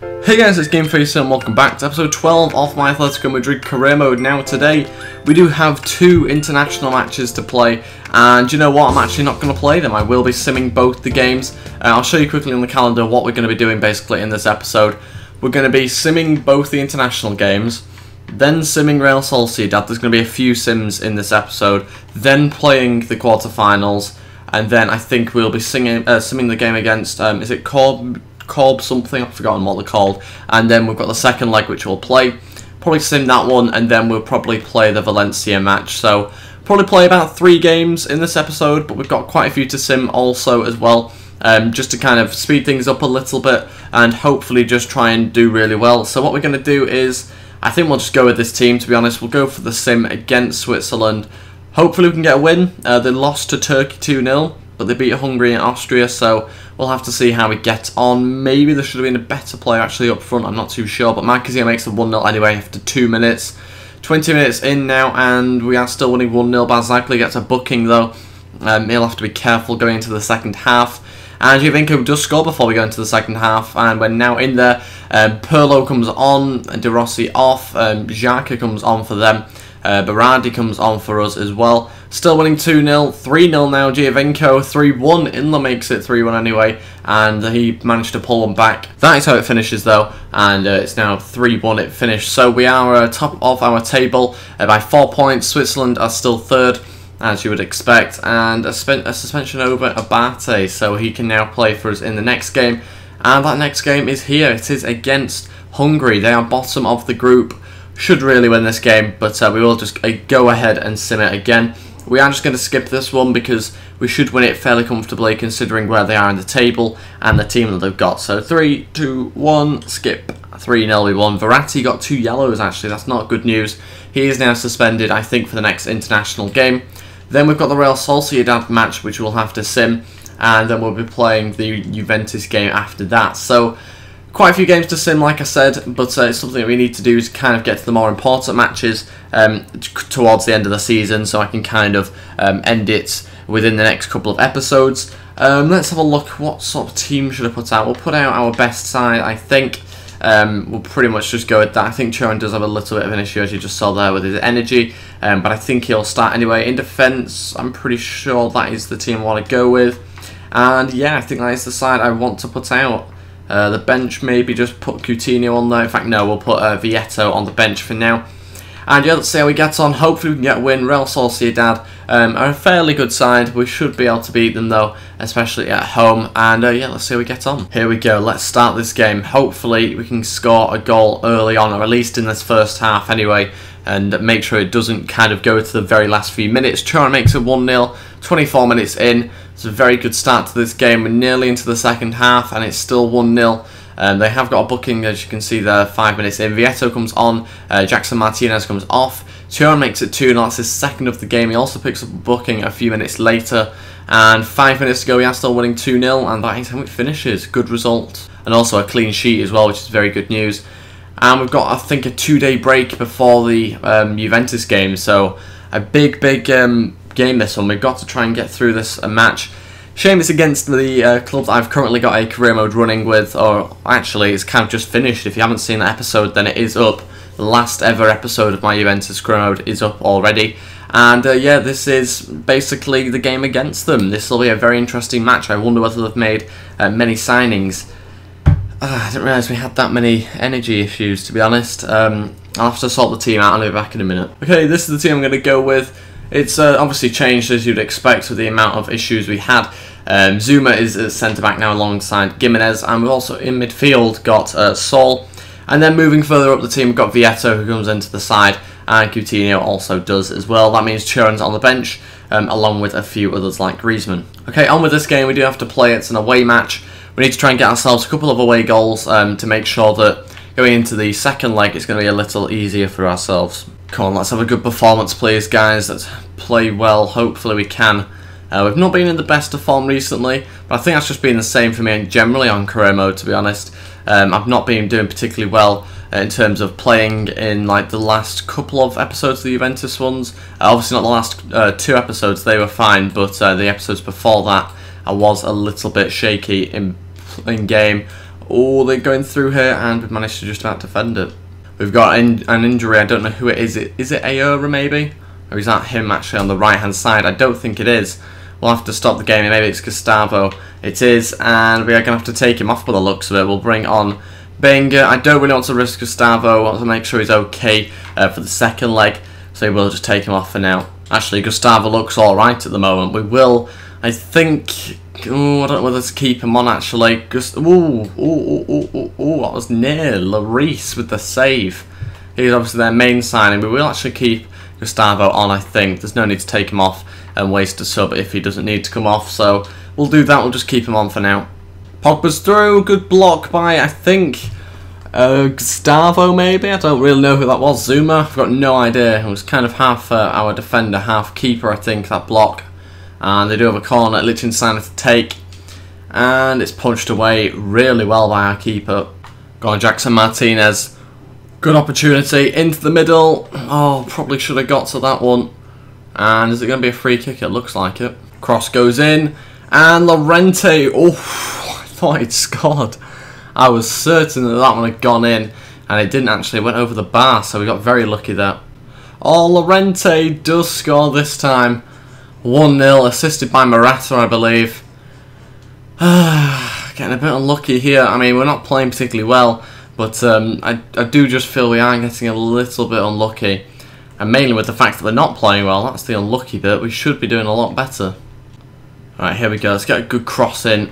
Hey guys, it's GameFace and welcome back to episode 12 of my Atletico Madrid career mode. Now today, we do have two international matches to play, and you know what, I'm actually not going to play them. I will be simming both the games. I'll show you quickly on the calendar what we're going to be doing basically in this episode. We're going to be simming both the international games, then simming Real Sociedad. There's going to be a few sims in this episode, then playing the quarterfinals, and then I think we'll be simming the game against, is it Corb something, I've forgotten what they're called, and then we've got the second leg which we'll play, probably sim that one, and then we'll probably play the Valencia match. So probably play about 3 games in this episode, but we've got quite a few to sim also as well, just to kind of speed things up a little bit and hopefully just try and do really well. So what we're going to do is, I think we'll just go with this team, to be honest. We'll go for the sim against Switzerland. Hopefully we can get a win. They lost to Turkey 2-0, but they beat Hungary and Austria, so we'll have to see how we get on. Maybe there should have been a better player actually up front, I'm not too sure, but Marquezine makes it 1-0 anyway after 2 minutes. 20 minutes in now, and we are still winning 1-0. Bazakli gets a booking though. He'll have to be careful going into the second half. And Juventus does score before we go into the second half, and we're now in there. Pirlo comes on, De Rossi off, Xhaka comes on for them. Berardi comes on for us as well. Still winning 2-0, 3-0 now. Giovinco 3-1. Inla makes it 3-1 anyway, and he managed to pull one back. That is how it finishes though, and it's now 3-1 it finished. So we are top of our table by 4 points. Switzerland are still third, as you would expect, and a suspension over Abate, so he can now play for us in the next game. And that next game is here. It is against Hungary. They are bottom of the group. Should really win this game, but we will just go ahead and sim it again. We are just going to skip this one because we should win it fairly comfortably considering where they are in the table and the team that they've got. So 3, 2, 1, skip. 3-0 we won. Verratti got 2 yellows actually, that's not good news. He is now suspended, I think, for the next international game. Then we've got the Real Sociedad match which we'll have to sim, and then we'll be playing the Juventus game after that. So quite a few games to sim, like I said, but it's something that we need to do is kind of get to the more important matches towards the end of the season, so I can kind of end it within the next couple of episodes. Let's have a look. What sort of team should I put out? We'll put out our best side, I think. We'll pretty much just go with that. I think Choran does have a little bit of an issue, as you just saw there, with his energy, but I think he'll start anyway. In defence, I'm pretty sure that is the team I want to go with, and yeah, I think that is the side I want to put out. The bench, maybe just put Coutinho on there. In fact, no, we'll put Vieto on the bench for now. And yeah, let's see how we get on. Hopefully we can get a win. Real Sociedad are a fairly good side. We should be able to beat them though, especially at home. And yeah, let's see how we get on. Here we go, let's start this game. Hopefully we can score a goal early on, or at least in this first half anyway, and make sure it doesn't kind of go to the very last few minutes. Choran makes it 1-0, 24 minutes in. It's a very good start to this game. We're nearly into the second half and it's still 1-0. They have got a booking, as you can see there, 5 minutes in. Vieto comes on, Jackson Martinez comes off. Choran makes it 2-0, that's his second of the game. He also picks up a booking a few minutes later. And 5 minutes to go, we are still winning 2-0, and that is how it finishes. Good result. And also a clean sheet as well, which is very good news. And we've got, I think, a 2-day break before the Juventus game, so a big game this one. We've got to try and get through this match. Shame it's against the club that I've currently got a career mode running with, or actually it's kind of just finished. If you haven't seen that episode, then it is up. The last ever episode of my Juventus career mode is up already. And yeah, this is basically the game against them. This will be a very interesting match. I wonder whether they've made many signings. I didn't realise we had that many energy issues, to be honest. I'll have to sort the team out. I'll be back in a minute. Okay, this is the team I'm going to go with. It's obviously changed, as you'd expect, with the amount of issues we had. Zuma is at centre-back now alongside Gimenez, and we've also in midfield got Saul. And then moving further up the team, we've got Vieto, who comes into the side, and Coutinho also does as well. That means Choran's on the bench, along with a few others like Griezmann. Okay, on with this game. We do have to play. It's an away match. We need to try and get ourselves a couple of away goals to make sure that going into the second leg it's going to be a little easier for ourselves. Come on, let's have a good performance, please, guys. Let's play well. Hopefully we can. We've not been in the best of form recently, but I think that's just been the same for me generally on career mode, to be honest. I've not been doing particularly well in terms of playing in like the last couple of episodes of the Juventus ones. Obviously not the last 2 episodes, they were fine, but the episodes before that I was a little bit shaky in game. Oh, they're going through here, and we've managed to just about defend it. We've got an injury. I don't know who it is. Is it Ayora maybe? Or is that him actually on the right-hand side? I don't think it is. We'll have to stop the game. Maybe it's Gustavo. It is, and we are going to have to take him off by the looks of it. We'll bring on Benga. I don't really want to risk Gustavo. I want to make sure he's okay for the second leg. So we'll just take him off for now. Actually, Gustavo looks alright at the moment. We will, I think... Oh, I don't know whether to keep him on actually. That was near. Lloris with the save. He's obviously their main signing. We will actually keep Gustavo on, I think. There's no need to take him off and waste a sub if he doesn't need to come off. So we'll do that. We'll just keep him on for now. Pogba's through. Good block by, I think, Gustavo maybe. I don't really know who that was. Zuma. I've got no idea. It was kind of half our defender, half keeper, I think, that block. And they do have a corner at Liechtenstein to take. And it's punched away really well by our keeper. Go on, Jackson Martinez. Good opportunity into the middle. Oh, probably should have got to that one. And is it going to be a free kick? It looks like it. Cross goes in. And Llorente. Oh, I thought he'd scored. I was certain that that one had gone in. And it didn't actually. It went over the bar. So we got very lucky there. Oh, Llorente does score this time. 1-0, assisted by Morata, I believe. Getting a bit unlucky here. I mean, we're not playing particularly well, but I do just feel we are getting a little bit unlucky. And mainly with the fact that we're not playing well, that's the unlucky bit. We should be doing a lot better. Alright, here we go. Let's get a good cross in.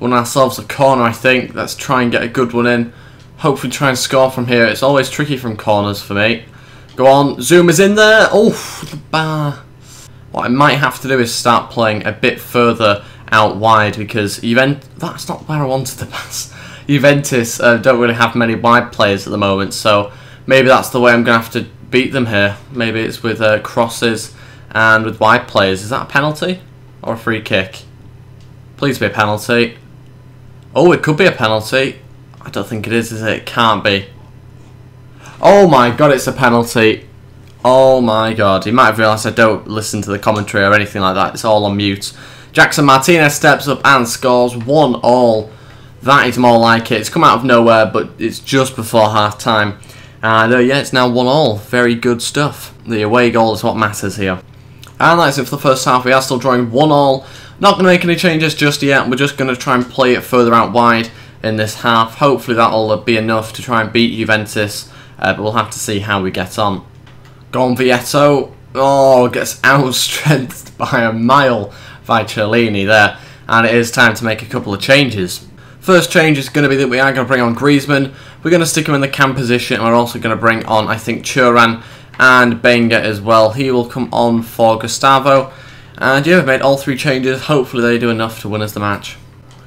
Won ourselves a corner, I think. Let's try and get a good one in. Hopefully try and score from here. It's always tricky from corners for me. Go on, Zuma's in there. Oh, the bar. What I might have to do is start playing a bit further out wide because that's not where I wanted to pass. Juventus don't really have many wide players at the moment, so maybe that's the way I'm going to have to beat them here. Maybe it's with crosses and with wide players. Is that a penalty or a free kick? Please be a penalty. Oh, it could be a penalty. I don't think it is it? It can't be. Oh my god, it's a penalty. Oh my god, he might have realised I don't listen to the commentary or anything like that. It's all on mute. Jackson Martinez steps up and scores 1-1. That is more like it. It's come out of nowhere, but it's just before half time. And yeah, it's now 1-1. Very good stuff. The away goal is what matters here. And that's it for the first half. We are still drawing 1-1. Not going to make any changes just yet. We're just going to try and play it further out wide in this half. Hopefully that'll be enough to try and beat Juventus. But we'll have to see how we get on. Go on, Vieto. Oh, gets outstrengthed by a mile by Cellini there. And it is time to make a couple of changes. First change is going to be that we are going to bring on Griezmann. We're going to stick him in the cam position. And we're also going to bring on, I think, Thuram and Benga as well. He will come on for Gustavo. And yeah, we've made all three changes. Hopefully they do enough to win us the match.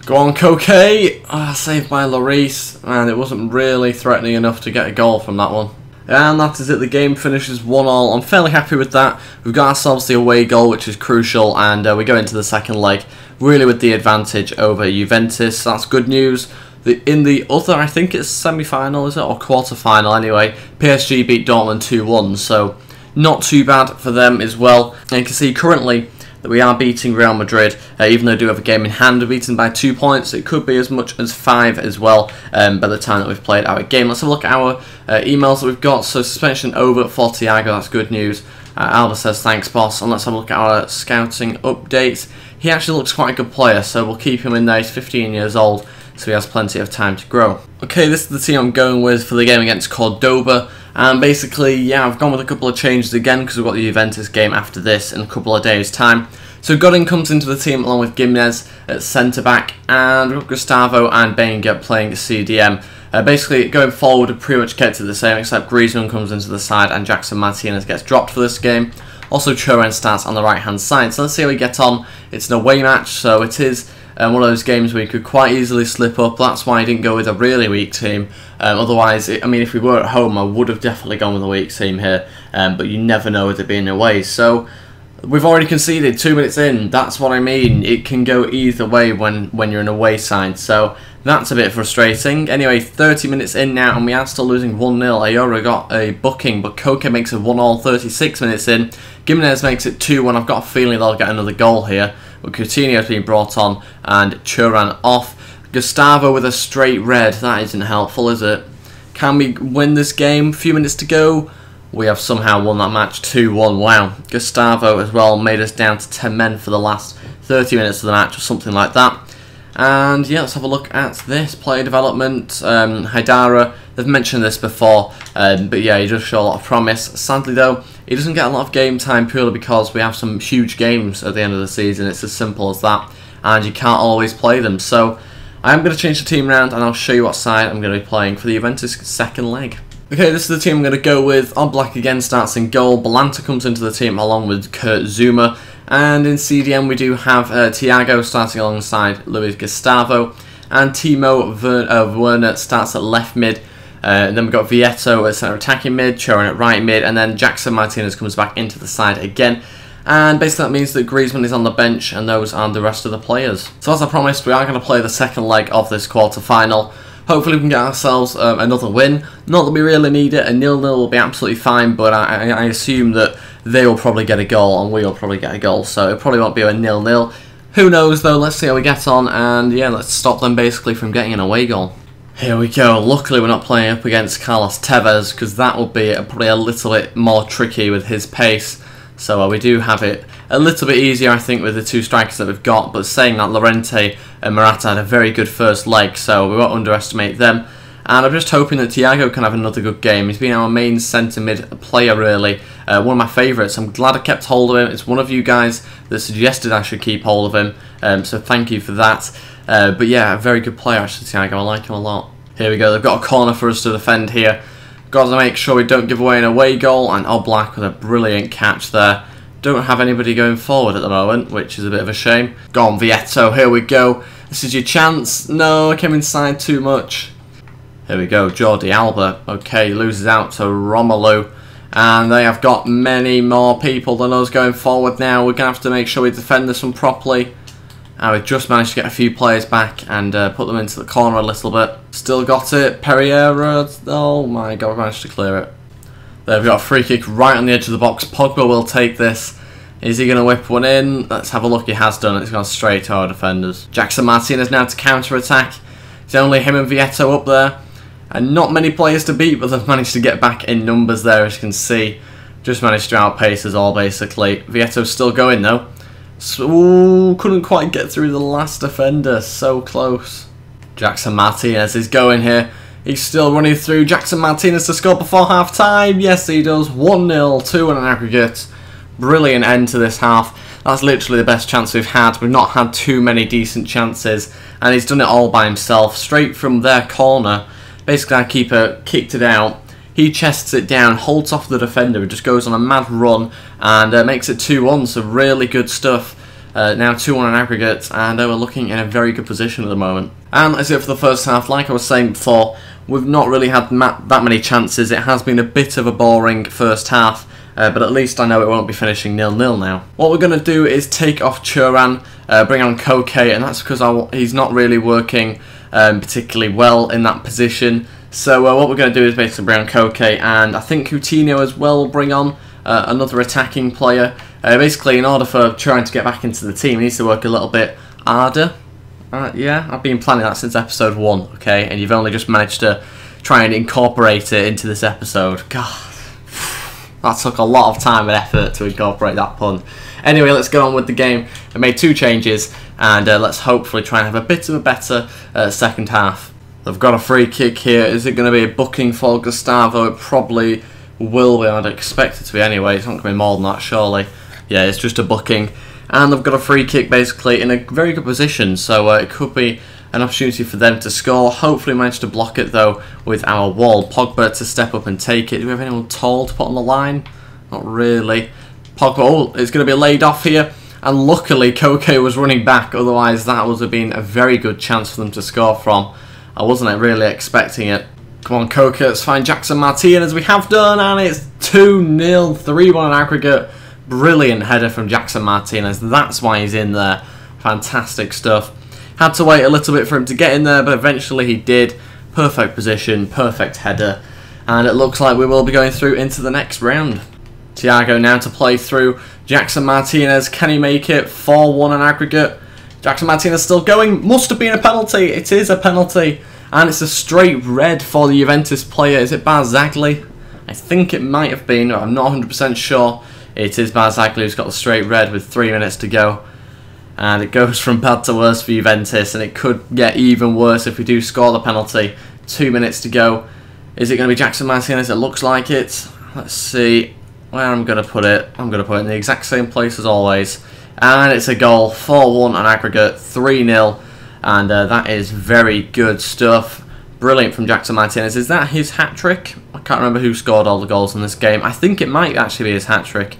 Go on, Koke. Saved by Lloris. And it wasn't really threatening enough to get a goal from that one. And that is it, the game finishes 1-1. I'm fairly happy with that. We've got ourselves the away goal, which is crucial, and we go into the second leg really with the advantage over Juventus. That's good news. In the other, I think it's semi-final, is it? Or quarter-final anyway. PSG beat Dortmund 2-1, so not too bad for them as well. And you can see currently that we are beating Real Madrid, even though we do have a game in hand. We're beaten by 2 points. It could be as much as 5 as well by the time that we've played our game. Let's have a look at our emails that we've got. So suspension over for Thiago, that's good news. Alba says thanks boss, and let's have a look at our scouting updates. He actually looks quite a good player, so we'll keep him in there. He's 15 years old, so he has plenty of time to grow. Okay, this is the team I'm going with for the game against Cordoba. And basically, yeah, I've gone with a couple of changes again because we've got the Juventus game after this in a couple of days' time. So Godin comes into the team along with Gimenez at centre-back, and we've got Gustavo and Benga playing CDM. Basically, going forward, we pretty much kept it the same, except Griezmann comes into the side and Jackson Martinez gets dropped for this game. Also, Thuram starts on the right-hand side. So let's see how we get on. It's an away match, so it is one of those games where you could quite easily slip up. That's why I didn't go with a really weak team. Otherwise, I mean, if we were at home, I would have definitely gone with a weak team here. But you never know with it being away. So we've already conceded 2 minutes in. That's what I mean. It can go either way when you're an away side. So that's a bit frustrating. Anyway, 30 minutes in now, and we are still losing 1-0. Ayora got a booking, but Koke makes it 1-1 36 minutes in. Gimenez makes it 2-1. I've got a feeling they'll get another goal here. But Coutinho's been brought on and Thuram off. Gustavo with a straight red. That isn't helpful, is it? Can we win this game? A few minutes to go. We have somehow won that match 2-1. Wow. Gustavo as well made us down to 10 men for the last 30 minutes of the match or something like that. And yeah, let's have a look at this. Player development. Haidara, they've mentioned this before, but yeah, he does show a lot of promise. Sadly though, he doesn't get a lot of game time purely because we have some huge games at the end of the season. It's as simple as that, and you can't always play them. So I am going to change the team around and I'll show you what side I'm going to be playing for the Juventus second leg. Okay, this is the team I'm going to go with. Oblak again starts in goal. Balanta comes into the team along with Kurt Zouma. And in CDM we do have Thiago starting alongside Luis Gustavo. And Timo Werner starts at left mid. Then we've got Vietto at centre attacking mid, Choran at right mid. And then Jackson Martinez comes back into the side again. And basically that means that Griezmann is on the bench and those are the rest of the players. So as I promised, we are going to play the second leg of this quarter-final. Hopefully we can get ourselves another win. Not that we really need it. A 0-0 will be absolutely fine, but I assume that they will probably get a goal and we will probably get a goal. So it probably won't be a 0-0. Who knows though, let's see how we get on. And yeah, let's stop them basically from getting an away goal. Here we go. Luckily we're not playing up against Carlos Tevez, because that would be probably a little bit more tricky with his pace. So we do have it a little bit easier, I think, with the two strikers that we've got. But saying that, Llorente and Morata had a very good first leg, so we won't underestimate them. And I'm just hoping that Thiago can have another good game. He's been our main centre mid player, really. One of my favourites. I'm glad I kept hold of him. It's one of you guys that suggested I should keep hold of him, so thank you for that. But yeah, a very good player, actually, Thiago. I like him a lot. Here we go. They've got a corner for us to defend here. Got to make sure we don't give away an away goal, and Oblak with a brilliant catch there. Don't have anybody going forward at the moment, which is a bit of a shame. Go on, Vietto, here we go. This is your chance. No, I came inside too much. Here we go, Jordi Alba. Okay, loses out to Romelu. And they have got many more people than us going forward now. We're going to have to make sure we defend this one properly. And we've just managed to get a few players back and put them into the corner a little bit. Still got it. Pereira. Oh my god, we managed to clear it. There, we've got a free kick right on the edge of the box. Pogba will take this. Is he going to whip one in? Let's have a look. He has done it. It's gone straight to our defenders. Jackson Martinez now to counter-attack. It's only him and Vietto up there. And not many players to beat, but they've managed to get back in numbers there, as you can see. Just managed to outpace us all, basically. Vietto's still going, though. So, ooh, couldn't quite get through the last defender. So close. Jackson Martinez is going here. He's still running through. Jackson Martinez to score before half-time. Yes, he does. 1-0, 2 on an aggregate. Brilliant end to this half. That's literally the best chance we've had. We've not had too many decent chances. And he's done it all by himself. Straight from their corner. Basically, our keeper kicked it out. He chests it down, holds off the defender, who just goes on a mad run and makes it 2-1. So really good stuff. Now 2-1 on aggregate, and we're looking in a very good position at the moment. And that's it for the first half. Like I was saying before, we've not really had that many chances. It has been a bit of a boring first half, but at least I know it won't be finishing 0-0 now. What we're going to do is take off Choran, bring on Koke, and that's because he's not really working particularly well in that position. So what we're going to do is basically bring on Koke, and I think Coutinho as well will bring on another attacking player. Basically, in order for Choran to get back into the team, he needs to work a little bit harder. Yeah, I've been planning that since episode 1, okay? And you've only just managed to try and incorporate it into this episode. God, that took a lot of time and effort to incorporate that pun. Anyway, let's get on with the game. I made 2 changes, and let's hopefully try and have a bit of a better second half. They've got a free kick here. Is it going to be a booking for Gustavo? It probably will be. I'd expect it to be anyway. It's not going to be more than that, surely. Yeah, it's just a booking. And they've got a free kick basically in a very good position. So it could be an opportunity for them to score. Hopefully manage to block it though with our wall. Pogba to step up and take it. Do we have anyone tall to put on the line? Not really. Pogba, oh, it's going to be laid off here. And luckily Koke was running back. Otherwise that would have been a very good chance for them to score from. I wasn't really expecting it. Come on, Koke, let's find Jackson Martinez. We have done, and it's 2-0, 3-1 on aggregate. Brilliant header from Jackson Martinez. That's why he's in there. Fantastic stuff. Had to wait a little bit for him to get in there, but eventually he did. Perfect position, perfect header. And it looks like we will be going through into the next round. Thiago now to play through. Jackson Martinez, can he make it? 4-1 on aggregate. Jackson Martinez still going. Must have been a penalty. It is a penalty. And it's a straight red for the Juventus player. Is it Barzagli? I think it might have been. I'm not 100% sure. It is Barzagli who's got the straight red with 3 minutes to go. And it goes from bad to worse for Juventus. And it could get even worse if we do score the penalty. 2 minutes to go. Is it going to be Jackson Martinez? It looks like it. Let's see where I'm going to put it. I'm going to put it in the exact same place as always. And it's a goal. 4-1 on aggregate. 3-0. And that is very good stuff. Brilliant from Jackson Martinez. Is that his hat-trick? I can't remember who scored all the goals in this game. I think it might actually be his hat-trick.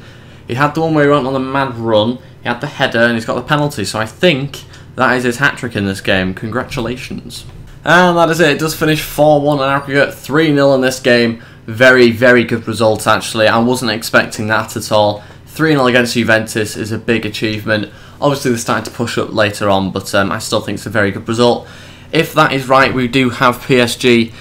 He had the one where he went on the mad run. He had the header and he's got the penalty. So I think that is his hat-trick in this game. Congratulations. And that is it. It does finish 4-1 on aggregate. 3-0 in this game. Very, very good result actually. I wasn't expecting that at all. 3-0 against Juventus is a big achievement. Obviously they're starting to push up later on, but I still think it's a very good result. If that is right, we do have PSG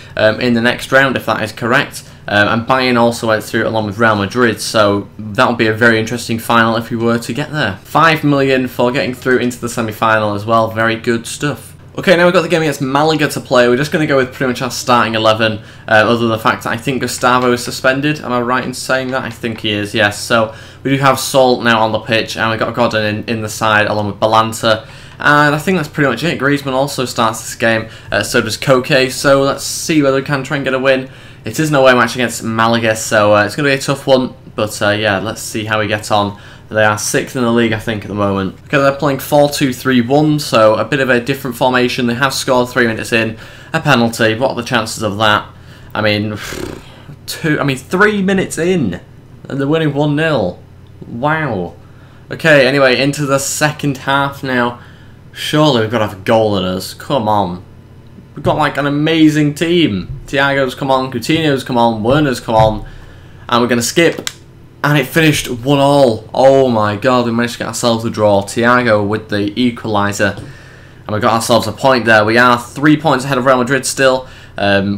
in the next round, if that is correct. And Bayern also went through along with Real Madrid, so that would be a very interesting final if we were to get there. 5 million for getting through into the semi-final as well, very good stuff. Okay, now we've got the game against Malaga to play. We're just going to go with pretty much our starting 11, other than the fact that I think Gustavo is suspended. Am I right in saying that? I think he is, yes. So we do have Sol now on the pitch, and we've got Godin in the side along with Balanta. And I think that's pretty much it. Griezmann also starts this game, so does Koke. So let's see whether we can try and get a win. It is an away match against Malaga, so it's going to be a tough one. But yeah, let's see how we get on. They are 6th in the league, I think, at the moment. Okay, they're playing 4-2-3-1, so a bit of a different formation. They have scored 3 minutes in. A penalty. What are the chances of that? I mean, 3 minutes in, and they're winning 1-0. Wow. Okay, anyway, into the second half now. Surely we've got to have a goal in us. Come on. We've got like an amazing team. Thiago's come on, Coutinho's come on, Werner's come on, and we're going to skip. And it finished 1-1. Oh my god, we managed to get ourselves a draw. Thiago with the equaliser. And we got ourselves a point there. We are 3 points ahead of Real Madrid still,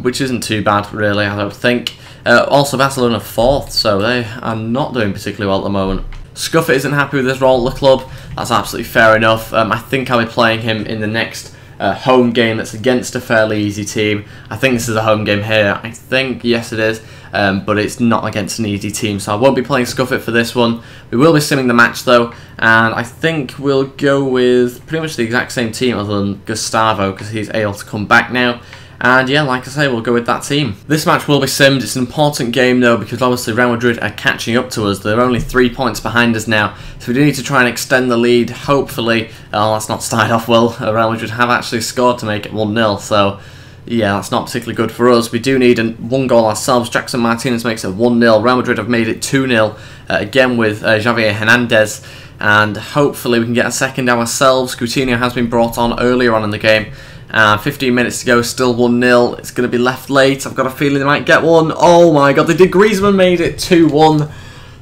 which isn't too bad really, I don't think. Also Barcelona 4th, so they are not doing particularly well at the moment. Scuffet isn't happy with his role at the club. That's absolutely fair enough. I think I'll be playing him in the next home game that's against a fairly easy team. I think this is a home game here. I think, yes it is. But it's not against an easy team, so I won't be playing Scuffet for this one. We will be simming the match though, and I think we'll go with pretty much the exact same team other than Gustavo, because he's able to come back now. And yeah, like I say, we'll go with that team. This match will be simmed. It's an important game though, because obviously Real Madrid are catching up to us. They're only 3 points behind us now, so we do need to try and extend the lead, hopefully. Oh, that's not started off well. Real Madrid have actually scored to make it 1-0, so yeah, that's not particularly good for us. We do need one goal ourselves. Jackson Martinez makes it 1-0. Real Madrid have made it 2-0, again with Javier Hernandez. And hopefully we can get a second ourselves. Coutinho has been brought on earlier on in the game. 15 minutes to go, still 1-0. It's going to be left late. I've got a feeling they might get one. Oh my god, they did. Griezmann made it 2-1.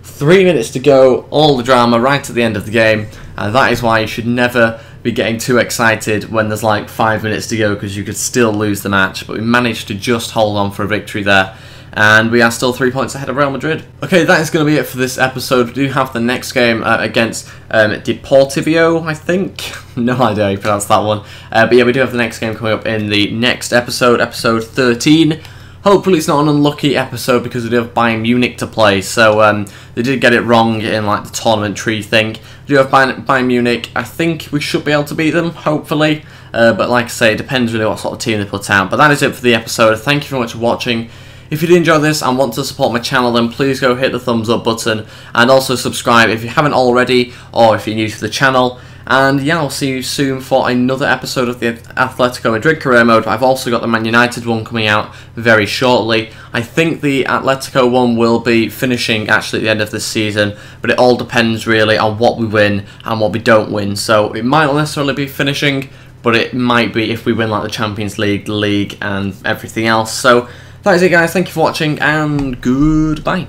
3 minutes to go. All the drama right at the end of the game. That is why you should never be getting too excited when there's like 5 minutes to go, because you could still lose the match. But we managed to just hold on for a victory there, and we are still 3 points ahead of Real Madrid. Okay, that is going to be it for this episode. We do have the next game against Deportivo, I think. No idea how you pronounce that one. But yeah, we do have the next game coming up in the next episode, episode 13. Hopefully it's not an unlucky episode, because we do have Bayern Munich to play. So they did get it wrong in like the tournament tree thing. We do have Bayern Munich. I think we should be able to beat them, hopefully. But like I say, it depends really what sort of team they put out. But that is it for the episode. Thank you very much for watching. If you did enjoy this and want to support my channel, then please go hit the thumbs up button. And also subscribe if you haven't already, or if you're new to the channel. And yeah, I'll see you soon for another episode of the Atletico Madrid career mode. I've also got the Man United one coming out very shortly. I think the Atletico one will be finishing actually at the end of this season, but it all depends really on what we win and what we don't win. So it might not necessarily be finishing, but it might be if we win like the Champions League, the League and everything else. So that is it guys, thank you for watching and goodbye.